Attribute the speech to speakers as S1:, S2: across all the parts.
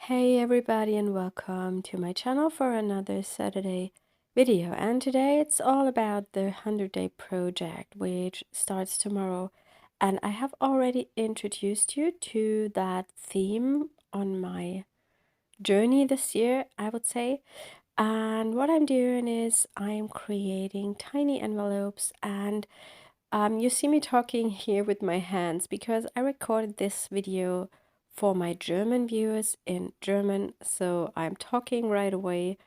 S1: Hey everybody and welcome to my channel for another Saturday video, and today it's all about the 100-day project which starts tomorrow. And I have already introduced you to that theme on my journey this year, I would say. And what I'm doing is I'm creating tiny envelopes, and you see me talking here with my hands because I recorded this video for my German viewers in German, so I'm talking right away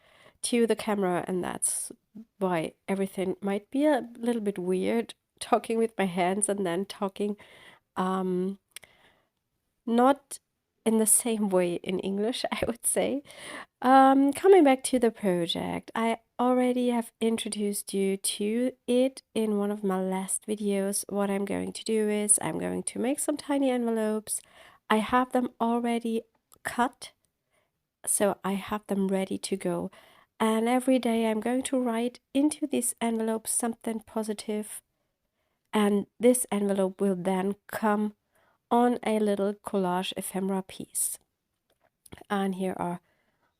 S1: to the camera, and that's why everything might be a little bit weird, talking with my hands and then talking um, not in the same way in English, I would say. Coming back to the project, I already have introduced you to it in one of my last videos. What I'm going to do is I'm going to make some tiny envelopes. I have them already cut, so I have them ready to go. And every day I'm going to write into this envelope something positive, and this envelope will then come on a little collage ephemera piece. And here are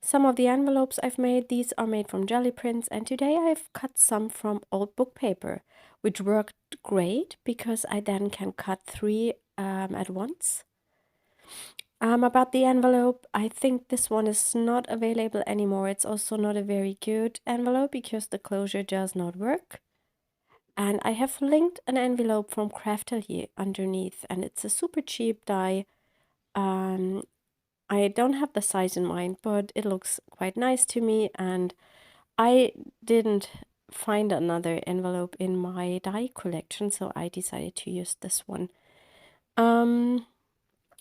S1: some of the envelopes I've made. These are made from jelly prints, and today I've cut some from old book paper, which worked great because I then can cut three at once. About the envelope, I think this one is not available anymore. It's also not a very good envelope because the closure does not work. And I have linked an envelope from Craftelier underneath, and it's a super cheap die. I don't have the size in mind, but it looks quite nice to me, and I didn't find another envelope in my die collection, so I decided to use this one.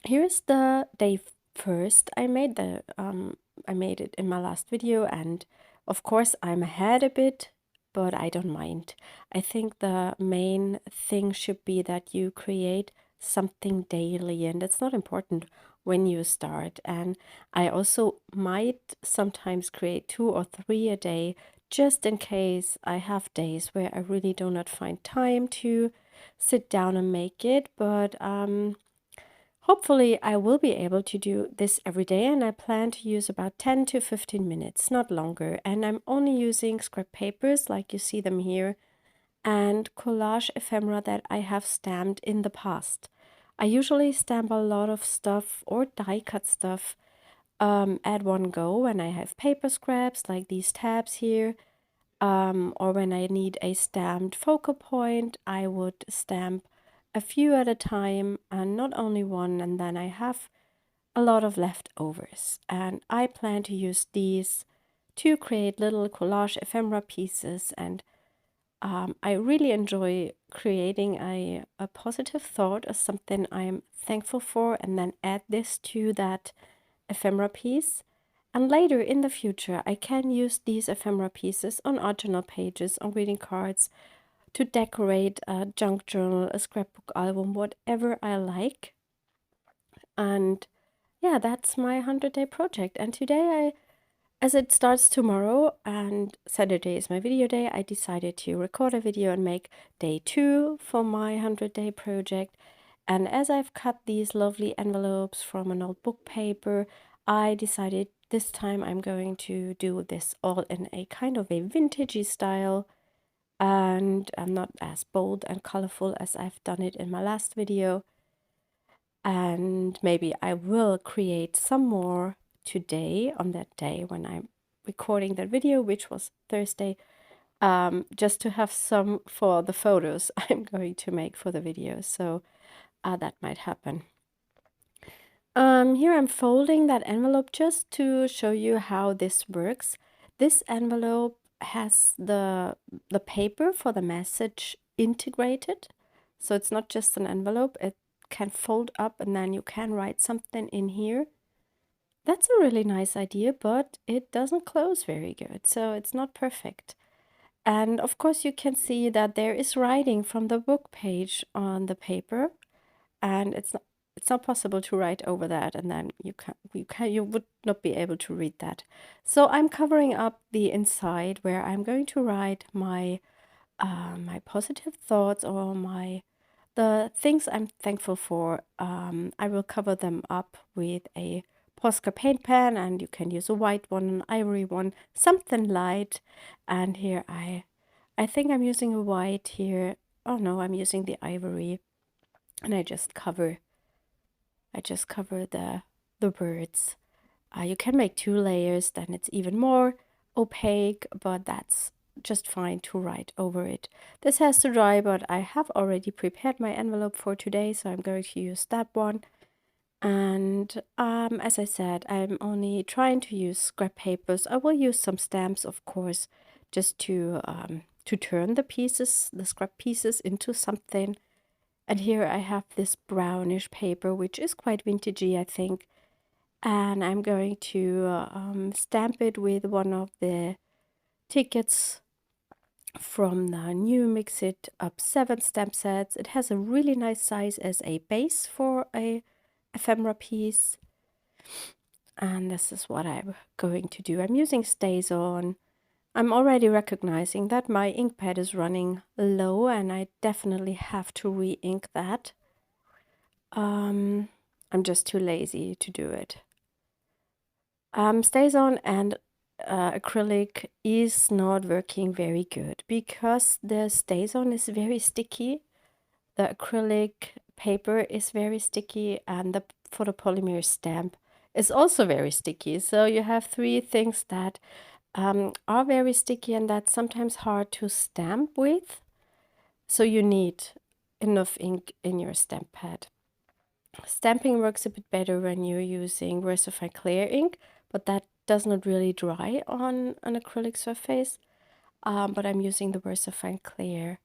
S1: Here is the day first. I made it in my last video, and of course I'm ahead a bit, but I don't mind. I think the main thing should be that you create something daily, and it's not important when you start. And I also might sometimes create 2 or 3 a day, just in case I have days where I really do not find time to sit down and make it. But hopefully I will be able to do this every day, and I plan to use about 10 to 15 minutes, not longer. And I'm only using scrap papers like you see them here, and collage ephemera that I have stamped in the past. I usually stamp a lot of stuff or die cut stuff at one go when I have paper scraps like these tabs here, or when I need a stamped focal point, I would stamp a few at a time and not only one, and then I have a lot of leftovers. And I plan to use these to create little collage ephemera pieces, and I really enjoy creating a positive thought as something I'm thankful for, and then add this to that ephemera piece. And later in the future, I can use these ephemera pieces on art journal pages, on greeting cards, to decorate a junk journal, a scrapbook album, whatever I like. And yeah, that's my 100-day project. And today as it starts tomorrow and Saturday is my video day, I decided to record a video and make day 2 for my 100-day project. And as I've cut these lovely envelopes from an old book paper, I decided this time I'm going to do this all in a kind of a vintagey style, and I'm not as bold and colorful as I've done it in my last video. And maybe I will create some more today on that day when I'm recording that video, which was Thursday, just to have some for the photos I'm going to make for the video. So that might happen. Here I'm folding that envelope just to show you how this works. This envelope has the paper for the message integrated, so it's not just an envelope. It can fold up, and then you can write something in here. That's a really nice idea, but it doesn't close very good, so it's not perfect. And of course you can see that there is writing from the book page on the paper, and it's not possible to write over that, and then you would not be able to read that. So I'm covering up the inside where I'm going to write my my positive thoughts, or the things I'm thankful for. I will cover them up with a Posca paint pen, and you can use a white one, an ivory one, something light. And here I think I'm using a white here. Oh no, I'm using the ivory, and I just cover the birds. You can make 2 layers, then it's even more opaque, but that's just fine to write over it. This has to dry, but I have already prepared my envelope for today, so I'm going to use that one. And as I said, I'm only trying to use scrap papers. I will use some stamps, of course, just to turn the scrap pieces into something. And here I have this brownish paper, which is quite vintagey, I think. And I'm going to stamp it with one of the tickets from the new Mix It Up 7 stamp sets. It has a really nice size as a base for a ephemera piece. And this is what I'm going to do. I'm using Stays On. I'm already recognizing that my ink pad is running low, and I definitely have to re-ink that. I'm just too lazy to do it. Stays On and acrylic is not working very good because the Stays On is very sticky. The acrylic paper is very sticky, and the photopolymer stamp is also very sticky. So you have 3 things that are very sticky, and that's sometimes hard to stamp with. So you need enough ink in your stamp pad. Stamping works a bit better when you're using VersaFine clear ink, but that does not really dry on an acrylic surface. But I'm using the VersaFine clear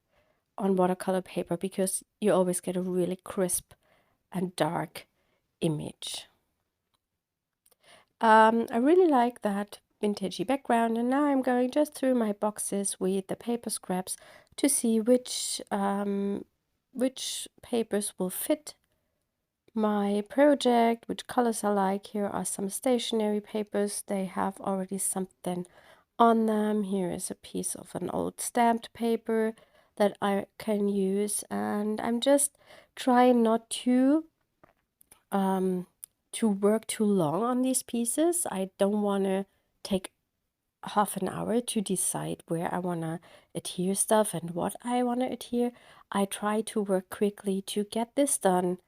S1: on watercolor paper because you always get a really crisp and dark image. I really like that vintagey background, and now I'm going just through my boxes with the paper scraps to see which papers will fit my project, which colors I like. Here are some stationery papers. They have already something on them. Here is a piece of an old stamped paper that I can use, and I'm just trying not to work too long on these pieces. I don't want to take half an hour to decide where I want to adhere stuff and what I want to adhere. I try to work quickly to get this done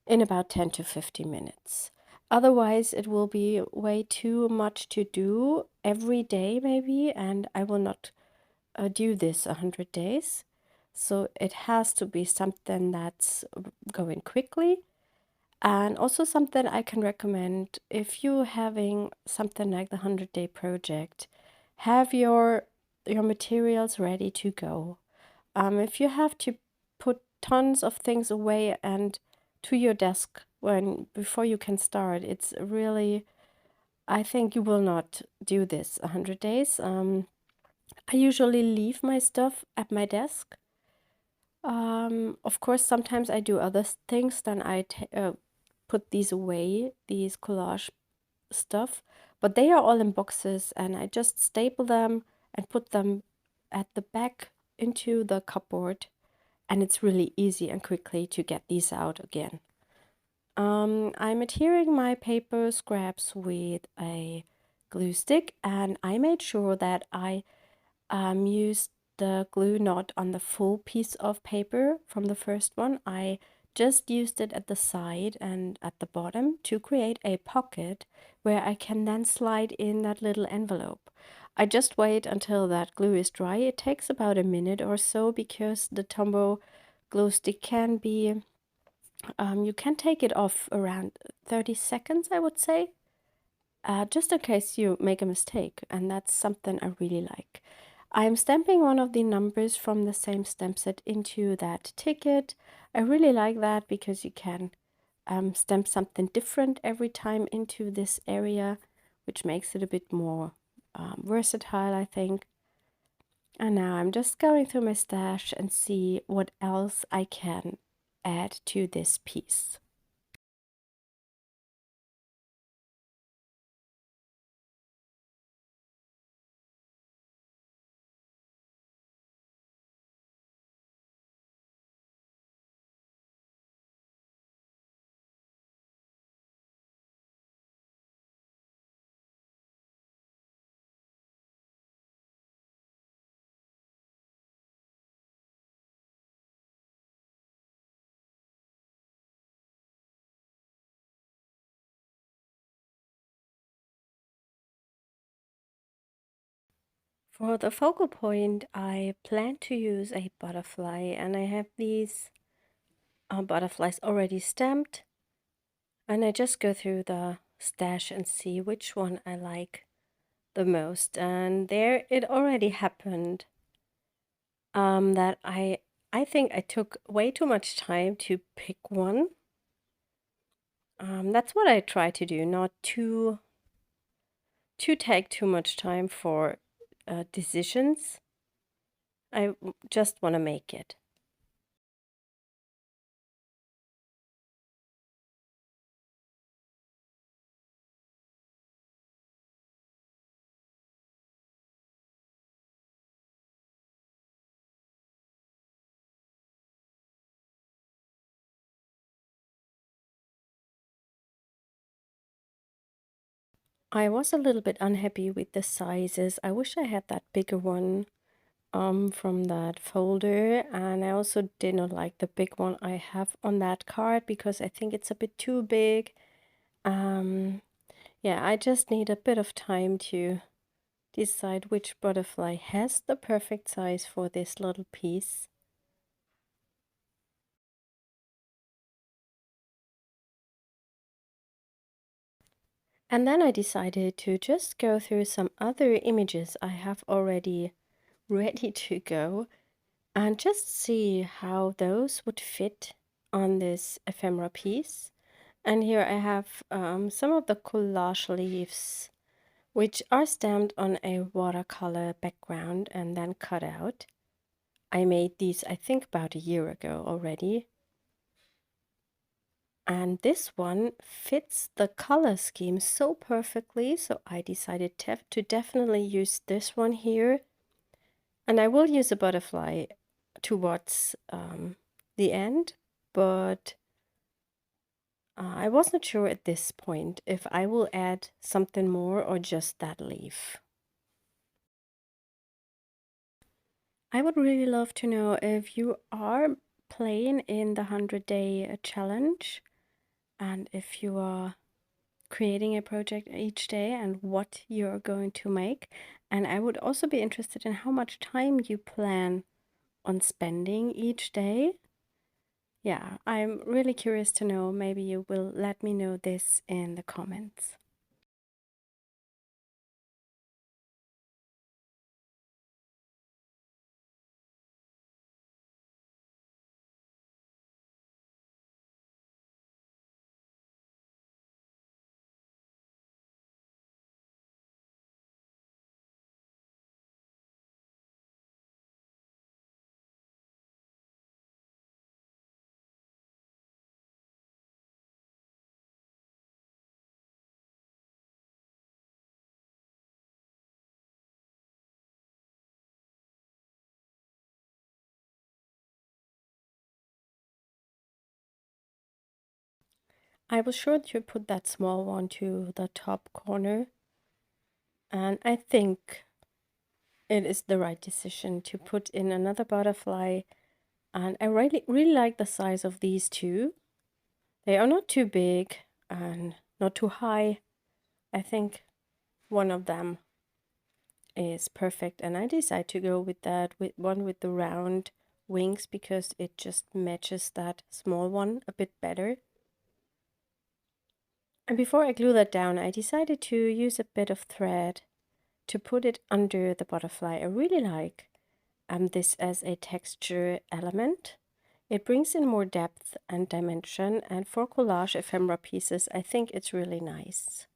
S1: in about 10 to 15 minutes. Otherwise, it will be way too much to do every day, maybe, and I will not do this 100 days. So it has to be something that's going quickly, and also something I can recommend if you're having something like the 100-day project. Have your materials ready to go. If you have to put tons of things away and to your desk before you can start, it's really, I think you will not do this 100 days. I usually leave my stuff at my desk. Of course, sometimes I do other things, then I put these away, these collage stuff, but they are all in boxes, and I just staple them and put them at the back into the cupboard, and it's really easy and quickly to get these out again. I'm adhering my paper scraps with a glue stick, and I made sure that I used the glue not on the full piece of paper from the first one. I just used it at the side and at the bottom to create a pocket where I can then slide in that little envelope. I just wait until that glue is dry. It takes about a minute or so because the Tombow glue stick can be, you can take it off around 30 seconds, I would say, just in case you make a mistake, and that's something I really like. I'm stamping one of the numbers from the same stamp set into that ticket. I really like that because you can stamp something different every time into this area, which makes it a bit more versatile, I think. And now I'm just going through my stash and see what else I can add to this piece. For the focal point, I plan to use a butterfly, and I have these butterflies already stamped, and I just go through the stash and see which one I like the most. And there it already happened that I think I took way too much time to pick one. That's what I try to do, not to take too much time for decisions. I just want to make it. I was a little bit unhappy with the sizes. I wish I had that bigger one from that folder, and I also did not like the big one I have on that card because I think it's a bit too big. Yeah, I just need a bit of time to decide which butterfly has the perfect size for this little piece. And then I decided to just go through some other images I have already ready to go and just see how those would fit on this ephemera piece. And here I have some of the collage leaves, which are stamped on a watercolor background and then cut out. I made these, I think, about a year ago already. And this one fits the color scheme so perfectly, so I decided to definitely use this one here. And I will use a butterfly towards the end, but I wasn't sure at this point if I will add something more or just that leaf. I would really love to know if you are playing in the 100-day challenge and if you are creating a project each day and what you're going to make. And I would also be interested in how much time you plan on spending each day. Yeah, I'm really curious to know. Maybe you will let me know this in the comments. I was sure to put that small one to the top corner, and I think it is the right decision to put in another butterfly. And I really like the size of these two. They are not too big and not too high. I think one of them is perfect, and I decided to go with that one with the round wings because it just matches that small one a bit better. And before I glue that down, I decided to use a bit of thread to put it under the butterfly. I really like this as a texture element. It brings in more depth and dimension, and for collage ephemera pieces, I think it's really nice.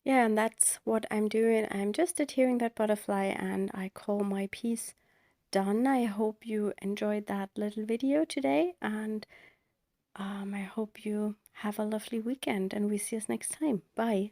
S1: Yeah, and that's what I'm doing. I'm just adhering that butterfly and I call my piece done. I hope you enjoyed that little video today, and I hope you have a lovely weekend and we see us next time. Bye.